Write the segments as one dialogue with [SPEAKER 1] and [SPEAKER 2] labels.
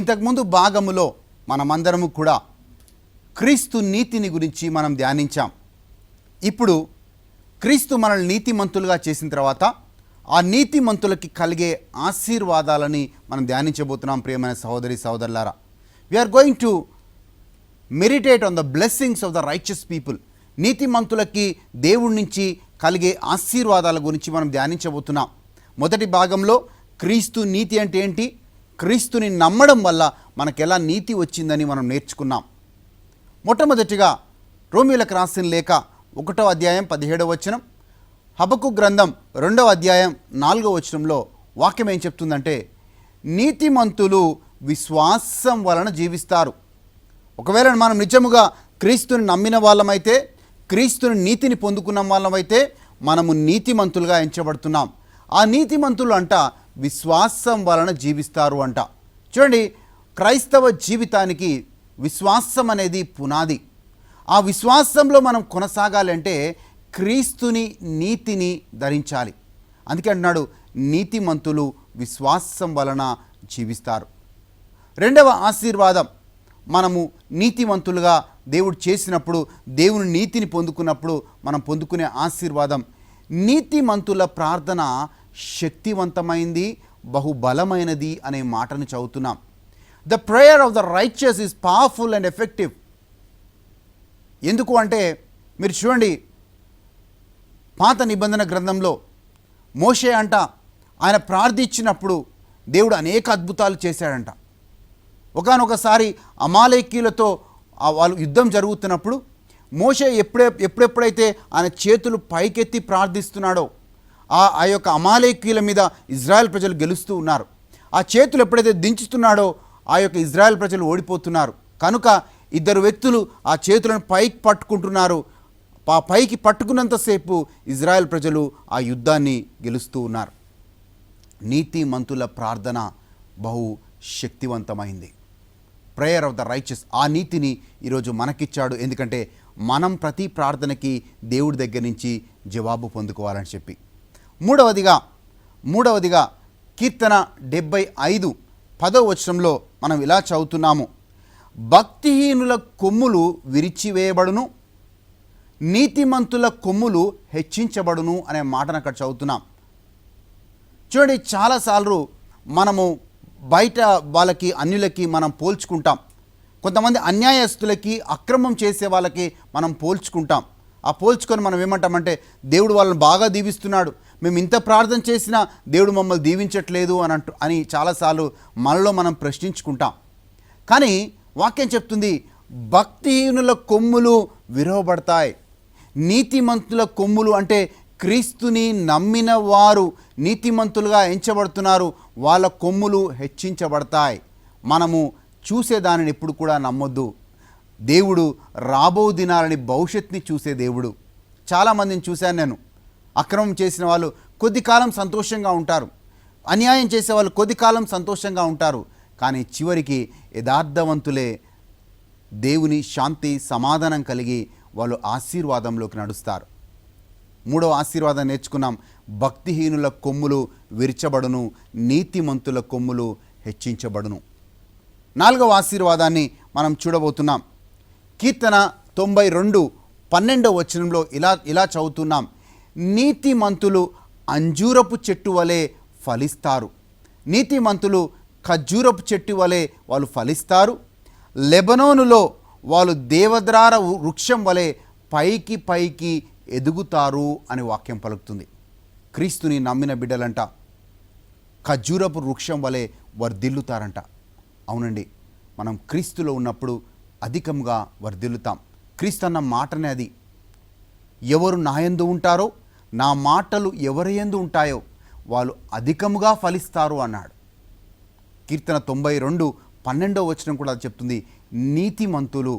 [SPEAKER 1] ఇంతకుముందు భాగములో మనమందరము కూడా క్రీస్తు నీతిని గురించి మనం ధ్యానించాం. ఇప్పుడు క్రీస్తు మనల్ని నీతిమంతులుగా చేసిన తర్వాత ఆ నీతిమంతులకి కలిగే ఆశీర్వాదాలని మనం ధ్యానించబోతున్నాం. ప్రియమైన సహోదరి సహోదరులారా, we are going to meditate on the blessings of the righteous people. నీతిమంతులకి దేవుడి నుంచి కలిగే ఆశీర్వాదాల గురించి మనం ధ్యానించబోతున్నాం. మొదటి భాగంలో క్రీస్తు నీతి అంటే ఏంటి, క్రీస్తుని నమ్మడం వల్ల మనకు ఎలా నీతి వచ్చిందని మనం నేర్చుకున్నాం. మొట్టమొదటిగా రోమీయులకు రాసిన లేఖ 1వ అధ్యాయం 17వ వచనం, హబక్కు గ్రంథం 2వ అధ్యాయం 4వ వచనంలో వాక్యం ఏం చెప్తుందంటే, నీతిమంతులు విశ్వాసం వలన జీవిస్తారు. ఒకవేళ మనం నిజముగా క్రీస్తుని నమ్మిన వాళ్ళమైతే, క్రీస్తుని నీతిని పొందుకున్న వాళ్ళమైతే మనము నీతిమంతులుగా ఎంచబడుతున్నాం. ఆ నీతిమంతులు అంట విశ్వాసం వలన జీవిస్తారు అంట. చూడండి, క్రైస్తవ జీవితానికి విశ్వాసం అనేది పునాది. ఆ విశ్వాసంలో మనం కొనసాగాలంటే క్రీస్తుని నీతిని ధరించాలి. అందుకే అంటున్నాడు, నీతిమంతులు విశ్వాసం వలన జీవిస్తారు. రెండవ ఆశీర్వాదం, మనము నీతిమంతులుగా దేవుడు చేసినప్పుడు, దేవుని నీతిని పొందుకున్నప్పుడు మనం పొందుకునే ఆశీర్వాదం, నీతిమంతుల ప్రార్థన శక్తివంతమైంది, బహుబలమైనది అనే మాటను చదువుతున్నాం. The prayer of the righteous is powerful and effective. ఎందుకు అంటే, మీరు చూడండి, పాత నిబంధన గ్రంథంలో మోషే అంట ఆయన ప్రార్థించినప్పుడు దేవుడు అనేక అద్భుతాలు చేశాడంట. ఒకానొకసారి అమాలేకీలతో వాళ్ళు యుద్ధం జరుగుతున్నప్పుడు మోషే ఎప్పుడెప్పుడైతే ఆయన చేతులు పైకెత్తి ప్రార్థిస్తున్నాడో ఆ యొక్క అమాలేకీల మీద ఇజ్రాయెల్ ప్రజలు గెలుస్తూ ఉన్నారు. ఆ చేతులు ఎప్పుడైతే దించుతున్నాడో ఆ యొక్క ఇజ్రాయెల్ ప్రజలు ఓడిపోతున్నారు. కనుక ఇద్దరు వ్యక్తులు ఆ చేతులను పైకి పట్టుకుంటున్నారు. ఆ పైకి పట్టుకున్నంతసేపు ఇజ్రాయెల్ ప్రజలు ఆ యుద్ధాన్ని గెలుస్తూ ఉన్నారు. నీతిమంతుల ప్రార్థన బహు శక్తివంతమైంది. ప్రేయర్ ఆఫ్ ద రైచియస్, ఆ నీతిని ఈరోజు మనకిచ్చాడు. ఎందుకంటే మనం ప్రతి ప్రార్థనకి దేవుడి దగ్గర నుంచి జవాబు పొందుకోవాలని చెప్పి. మూడవదిగా కీర్తన 75 10వ వచనంలో మనం ఇలా చదువుతున్నాము, భక్తిహీనుల కొమ్ములు విరిచివేయబడును, నీతిమంతుల కొమ్ములు హెచ్చించబడును అనే మాటను అక్కడ చదువుతున్నాం. చూడండి, చాలాసార్లు మనము బయట వాళ్ళకి అన్యులకి మనం పోల్చుకుంటాం. కొంతమంది అన్యాయస్తులకి, అక్రమం చేసే వాళ్ళకి మనం పోల్చుకుంటాం. ఆ పోల్చుకొని మనం ఏమంటామంటే, దేవుడు వాళ్ళని బాగా దీవిస్తున్నాడు, మేము ఇంత ప్రార్థన చేసినా దేవుడు మమ్మల్ని దీవించట్లేదు అని చాలాసార్లు మనలో మనం ప్రశ్నించుకుంటాం. కానీ వాక్యం చెప్తుంది, భక్తిహీనుల కొమ్ములు విరవబడతాయి, నీతిమంతుల కొమ్ములు అంటే క్రీస్తుని నమ్మిన వారు నీతిమంతులుగా ఎంచబడుతున్నారు, వాళ్ళ కొమ్ములు హెచ్చించబడతాయి. మనము చూసేదానిని ఎప్పుడు కూడా నమ్మొద్దు. దేవుడు రాబో దినాలని, భవిష్యత్తుని చూసే దేవుడు. చాలామందిని చూశాను నేను. అక్రమం చేసిన వాళ్ళు కొద్ది కాలం సంతోషంగా ఉంటారు, అన్యాయం చేసేవాళ్ళు కొద్ది కాలం సంతోషంగా ఉంటారు. కానీ చివరికి యథార్థవంతులే దేవుని శాంతి సమాధానం కలిగి వాళ్ళు ఆశీర్వాదంలోకి నడుస్తారు. మూడవ ఆశీర్వాదం నేర్చుకున్నాం, భక్తిహీనుల కొమ్ములు విరిచబడును, నీతిమంతుల కొమ్ములు హెచ్చించబడును. 4వ ఆశీర్వాదాన్ని మనం చూడబోతున్నాం. కీర్తన 92 12వ వచనంలో ఇలా చదువుతున్నాం, నీతిమంతులు అంజూరపు చెట్టు వలె ఫలిస్తారు, నీతిమంతులు ఖర్జూరపు చెట్టు వలె వాళ్ళు ఫలిస్తారు, లెబనోనులో వాళ్ళు దేవద్రార వృక్షం వలె పైకి పైకి ఎదుగుతారు అని వాక్యం పలుకుతుంది. క్రీస్తుని నమ్మిన బిడ్డలంట ఖర్జూరపు వృక్షం వలె వర్ధిల్లుతారంట. అవునండి, మనం క్రీస్తులో ఉన్నప్పుడు అధికంగా వర్ధిల్లుతాం. క్రీస్తు అన్న మాటనే అది, ఎవరు నా యందు ఉంటారో, నా మాటలు ఎవరి యందు ఉంటాయో వాళ్ళు అధికముగా ఫలిస్తారు అన్నాడు. కీర్తన 92 12వ వచనం కూడా అది చెప్తుంది, నీతిమంతులు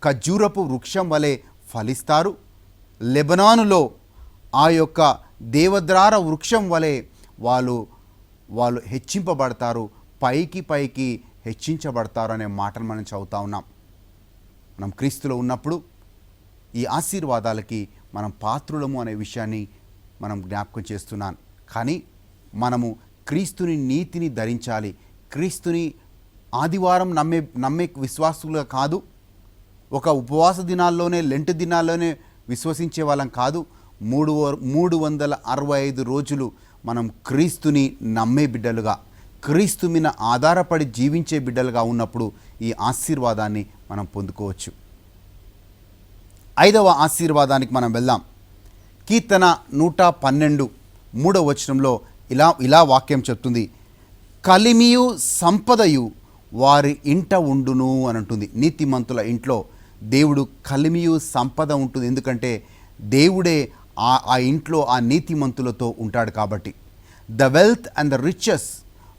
[SPEAKER 1] ఖర్జూరపు వృక్షం వలె ఫలిస్తారు, లెబనానులో ఆ యొక్క దేవద్రార వృక్షం వలె వాళ్ళు హెచ్చింపబడతారు, పైకి పైకి హెచ్చించబడతారు అనే మాటను మనం చదువుతా ఉన్నాం. మనం క్రీస్తులో ఉన్నప్పుడు ఈ ఆశీర్వాదాలకి మనం పాత్రులము అనే విషయాన్ని మనం జ్ఞాపకం చేస్తున్నాను. కానీ మనము క్రీస్తుని నీతిని ధరించాలి, క్రీస్తుని ఆదివారం నమ్మే విశ్వాసులుగా కాదు, ఒక ఉపవాస దినాల్లోనే లెంట్ దినాల్లోనే విశ్వసించే వాళ్ళం కాదు. 365 రోజులు మనం క్రీస్తుని నమ్మే బిడ్డలుగా, క్రీస్తు మీద ఆధారపడి జీవించే బిడ్డలుగా ఉన్నప్పుడు ఈ ఆశీర్వాదాన్ని మనం పొందుకోవచ్చు. 5వ ఆశీర్వాదానికి మనం వెళ్దాం. కీర్తన 112 3వ వచనంలో ఇలా వాక్యం చెప్తుంది, కలిమియు సంపదయు వారి ఇంట ఉండును అని అంటుంది. నీతిమంతుల ఇంట్లో దేవుడు కలిమియు సంపద ఉంటుంది. ఎందుకంటే దేవుడే ఆ ఇంట్లో ఆ నీతిమంతులతో ఉంటాడు కాబట్టి. The wealth and the riches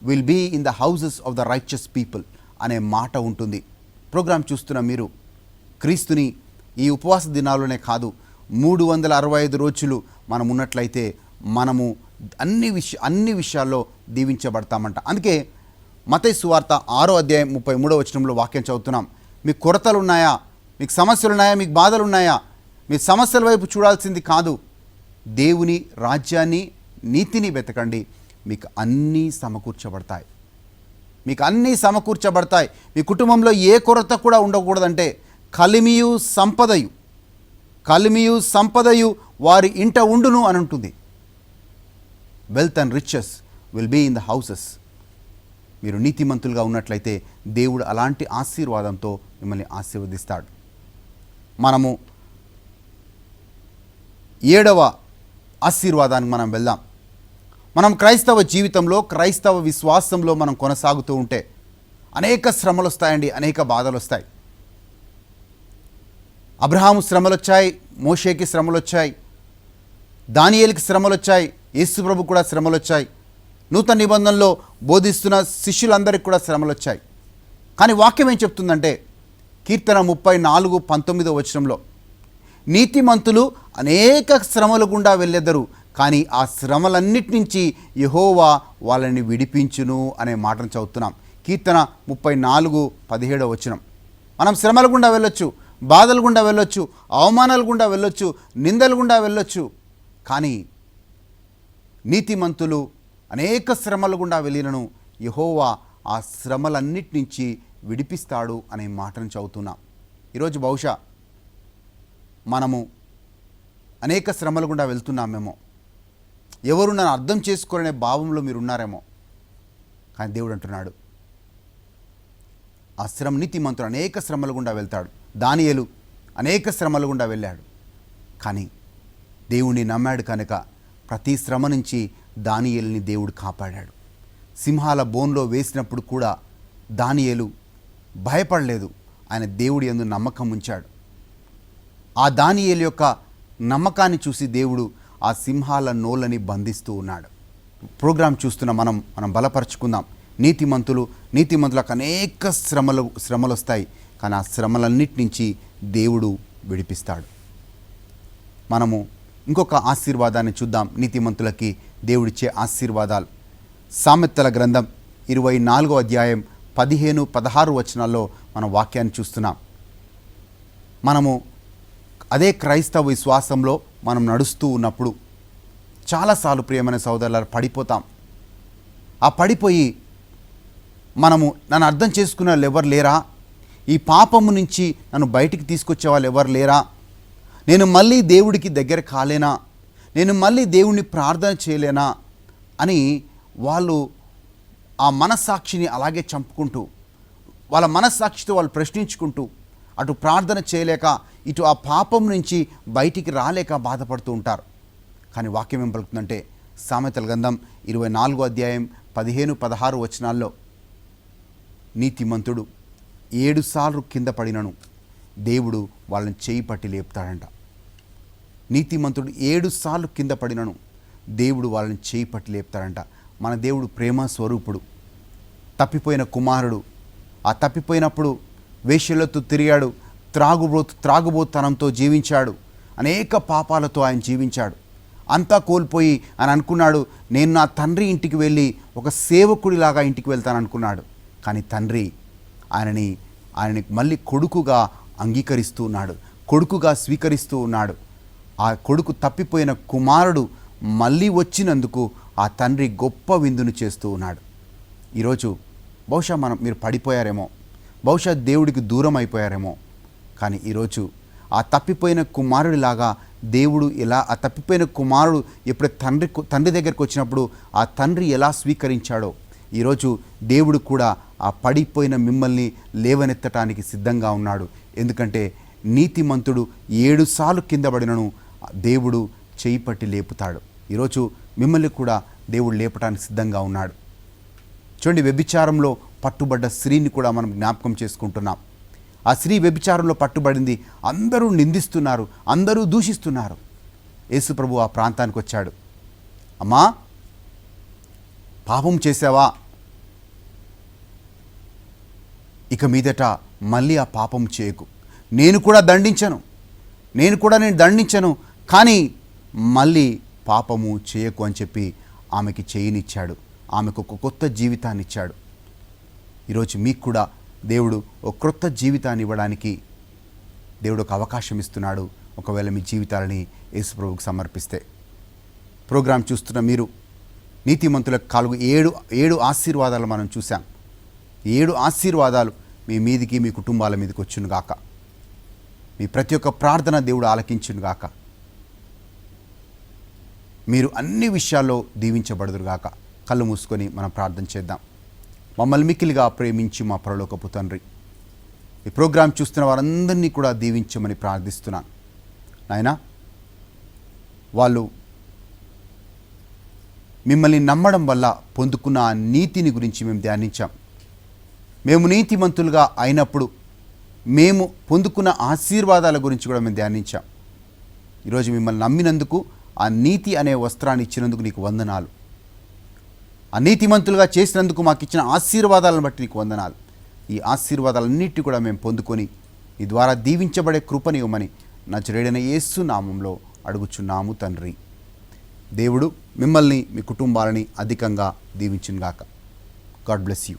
[SPEAKER 1] will be in the houses of the righteous people అనే మాట ఉంటుంది. ప్రోగ్రాం చూస్తున్న మీరు క్రీస్తుని ఈ ఉపవాస దినాల్లోనే కాదు, 365 రోజులు మనం ఉన్నట్లయితే మనము అన్ని విషయాల్లో దీవించబడతామంట. అందుకే మత్తయి సువార్త 6వ అధ్యాయం 33వ వచనంలో వాక్యం చదువుతున్నాం. మీకు కొరతలు ఉన్నాయా, మీకు సమస్యలు ఉన్నాయా, మీకు బాధలు ఉన్నాయా, మీ సమస్యల వైపు చూడాల్సింది కాదు, దేవుని రాజ్యాన్ని నీతిని వెతకండి, మీకు అన్నీ సమకూర్చబడతాయి. మీకు అన్నీ సమకూర్చబడతాయి. మీ కుటుంబంలో ఏ కొరత కూడా ఉండకూడదంటే కలిమియు సంపదయు వారి ఇంట ఉండును అని ఉంటుంది. Wealth and riches will be in the houses. మీరు నీతిమంతులుగా ఉన్నట్లయితే దేవుడు అలాంటి ఆశీర్వాదంతో మిమ్మల్ని ఆశీర్వదిస్తాడు. మనము 7వ ఆశీర్వాదానికి మనం వెళ్దాం. మనం క్రైస్తవ జీవితంలో, క్రైస్తవ విశ్వాసంలో మనం కొనసాగుతూ ఉంటే అనేక శ్రమలు వస్తాయండి, అనేక బాధలు వస్తాయి. అబ్రహాము శ్రమలు వచ్చాయి, మోషేకి శ్రమలు వచ్చాయి, దానియేలుకి శ్రమలు వచ్చాయి, యేసు ప్రభు కూడా శ్రమలు వచ్చాయి, నూతన నిబంధనలో బోధిస్తున్న శిష్యులందరికీ కూడా శ్రమలు వచ్చాయి. కానీ వాక్యం ఏం చెప్తుందంటే కీర్తన 34:19వ వచనంలో, నీతిమంతులు అనేక శ్రమల గుండా వెళ్ళెదరు, కానీ ఆ శ్రమలన్నిటి నుంచి యెహోవా వాళ్ళని విడిపించును అనే మాటను చదువుతున్నాం. కీర్తన 34:17వ వచనం. మనం శ్రమల గుండా వెళ్ళొచ్చు, బాధల గుండా వెళ్ళొచ్చు, అవమానాల గుండా వెళ్ళొచ్చు, నిందల గుండా వెళ్ళొచ్చు, కానీ నీతిమంతులు అనేక శ్రమల గుండా వెళ్ళినను యెహోవా ఆ శ్రమలన్నిటి నుంచి విడిపిస్తాడు అనే మాటను చదువుతున్నాం. ఈరోజు బహుశా మనము అనేక శ్రమల గుండా వెళ్తున్నామేమో, ఎవరు నన్ను అర్థం చేసుకోరనే భావంలో మీరు ఉన్నారేమో, కానీ దేవుడు అంటున్నాడు ఆ నీతిమంతుడు అనేక శ్రమల గుండా వెళ్తాడు. దానియేలు అనేక శ్రమల గుండా వెళ్ళాడు, కానీ దేవుణ్ణి నమ్మాడు కనుక ప్రతి శ్రమ నుంచి దానియేలుని దేవుడు కాపాడాడు. సింహాల బోన్లో వేసినప్పుడు కూడా దానియేలు భయపడలేదు, ఆయన దేవుడి యందు నమ్మకం ఉంచాడు. ఆ దానియేలు యొక్క నమ్మకాన్ని చూసి దేవుడు ఆ సింహాల నోళ్ళని బంధిస్తూ ఉన్నాడు. ప్రోగ్రాం చూస్తున్న మనం బలపరుచుకుందాం. నీతిమంతులకు అనేక శ్రమలు వస్తాయి, కానీ ఆ శ్రమలన్నిటి నుంచి దేవుడు విడిపిస్తాడు. మనము ఇంకొక ఆశీర్వాదాన్ని చూద్దాం. నీతిమంతులకి దేవుడిచ్చే ఆశీర్వాదాలు. సామెతల గ్రంథం 24వ అధ్యాయం 15-16 వచనాల్లో మనం వాక్యాన్ని చూస్తున్నాం. మనము అదే క్రైస్తవ విశ్వాసంలో మనం నడుస్తూ ఉన్నప్పుడు చాలాసార్లు ప్రియమైన సోదరులారా పడిపోతాం. ఆ పడిపోయి మనము నన్ను అర్థం చేసుకునే వాళ్ళు ఎవరు లేరా, ఈ పాపము నుంచి నన్ను బయటికి తీసుకొచ్చే వాళ్ళు ఎవరు లేరా, నేను మళ్ళీ దేవుడికి దగ్గర కాలేనా, నేను మళ్ళీ దేవుణ్ణి ప్రార్థన చేయలేనా అని వాళ్ళు ఆ మనస్సాక్షిని అలాగే చంపుకుంటూ, వాళ్ళ మనస్సాక్షితో వాళ్ళు ప్రశ్నించుకుంటూ, అటు ప్రార్థన చేయలేక ఇటు ఆ పాపం నుంచి బయటికి రాలేక బాధపడుతూ ఉంటారు. కానీ వాక్యం ఏం పలుకుతుందంటే సామెతల గ్రంథం 24వ అధ్యాయం 15-16 వచనాల్లో, నీతిమంతుడు 7 సార్లు కింద పడినను దేవుడు వాళ్ళని చేయి పట్టి లేపుతాడంట. నీతిమంతుడు 7 సార్లు కింద పడినను దేవుడు వాళ్ళని చేయి పట్టి లేపుతాడంట. మన దేవుడు ప్రేమ స్వరూపుడు. తప్పిపోయిన కుమారుడు, ఆ తప్పిపోయినప్పుడు వేశ్యలతో తిరిగాడు, త్రాగుబోతనంతో జీవించాడు, అనేక పాపాలతో ఆయన జీవించాడు. అంతా కోల్పోయి ఆయన అనుకున్నాడు, నేను నా తండ్రి ఇంటికి వెళ్ళి ఒక సేవకుడిలాగా ఇంటికి వెళ్తాను అనుకున్నాడు. కానీ తండ్రి ఆయనని మళ్ళీ కొడుకుగా అంగీకరిస్తూ ఉన్నాడు, కొడుకుగా స్వీకరిస్తూ ఉన్నాడు. ఆ కొడుకు తప్పిపోయిన కుమారుడు మళ్ళీ వచ్చినందుకు ఆ తండ్రి గొప్ప విందును చేస్తూ ఉన్నాడు. ఈరోజు బహుశా మీరు పడిపోయారేమో, బహుశా దేవుడికి దూరం అయిపోయారేమో. కానీ ఈరోజు ఆ తప్పిపోయిన కుమారుడిలాగా దేవుడు ఆ తప్పిపోయిన కుమారుడు ఎప్పుడు తండ్రి దగ్గరికి వచ్చినప్పుడు ఆ తండ్రి ఎలా స్వీకరించాడో, ఈరోజు దేవుడు కూడా ఆ పడిపోయిన మిమ్మల్ని లేవనెత్తటానికి సిద్ధంగా ఉన్నాడు. ఎందుకంటే నీతిమంతుడు 7 సార్లు కింద పడినను దేవుడు చేయి పట్టి లేపుతాడు. ఈరోజు మిమ్మల్ని కూడా దేవుడు లేపటానికి సిద్ధంగా ఉన్నాడు. చూడండి, వ్యభిచారంలో పట్టుబడ్డ స్త్రీని కూడా మనం జ్ఞాపకం చేసుకుంటున్నాం. ఆ స్త్రీ వ్యభిచారంలో పట్టుబడింది. అందరూ నిందిస్తున్నారు, అందరూ దూషిస్తున్నారు. యేసు ప్రభు ఆ ప్రాంతానికి వచ్చాడు. అమ్మా, పాపం చేసావా? ఇక మీదట మళ్ళీ ఆ పాపం చేయకు. నేను దండించను, కానీ మళ్ళీ పాపము చేయకు అని చెప్పి ఆమెకి చేయినిచ్చాడు. ఆమెకు ఒక కొత్త జీవితాన్ని ఇచ్చాడు. ఈరోజు మీకు కూడా దేవుడు ఒక క్రొత్త జీవితాన్ని ఇవ్వడానికి దేవుడు ఒక అవకాశం ఇస్తున్నాడు. ఒకవేళ మీ జీవితాలని యేసు ప్రభువుకు సమర్పిస్తే. ప్రోగ్రాం చూస్తున్న మీరు నీతిమంతులకు కలుగు 7 ఆశీర్వాదాలు మనం చూసాం. 7 ఆశీర్వాదాలు మీ మీదికి, మీ కుటుంబాల మీదకి వచ్చును గాక. మీ ప్రతి ఒక్క ప్రార్థన దేవుడు ఆలకించును గాక. మీరు అన్ని విషయాల్లో దీవించబడుదురు గాక. కళ్ళు మూసుకొని మనం ప్రార్థన చేద్దాం. మమ్మల్ని మిక్కిలిగా ప్రేమించి మా పరలోకపు తండ్రి, ఈ ప్రోగ్రాం చూస్తున్న వారందరినీ కూడా దీవించమని ప్రార్థిస్తున్నాను. నాయనా, వాళ్ళు మిమ్మల్ని నమ్మడం వల్ల పొందుకున్న ఆ నీతిని గురించి మేము ధ్యానించాం. మేము నీతిమంతులుగా అయినప్పుడు మేము పొందుకున్న ఆశీర్వాదాల గురించి కూడా మేము ధ్యానించాం. ఈరోజు మిమ్మల్ని నమ్మినందుకు, ఆ నీతి అనే వస్త్రాన్ని ఇచ్చినందుకు నీకు వందనాలు. ఆ నీతిమంతులుగా చేసినందుకు మాకు ఇచ్చిన ఆశీర్వాదాలను బట్టి నీకు వందనాలు. ఈ ఆశీర్వాదాలన్నిటి కూడా మేము పొందుకొని ఈ ద్వారా దీవించబడే కృపనివ్వమని నజరేయుడైన యేసు నామంలో అడుగుచున్నాము తండ్రి. దేవుడు మిమ్మల్ని, మీ కుటుంబాలని అధికంగా దీవించును గాక. God bless you.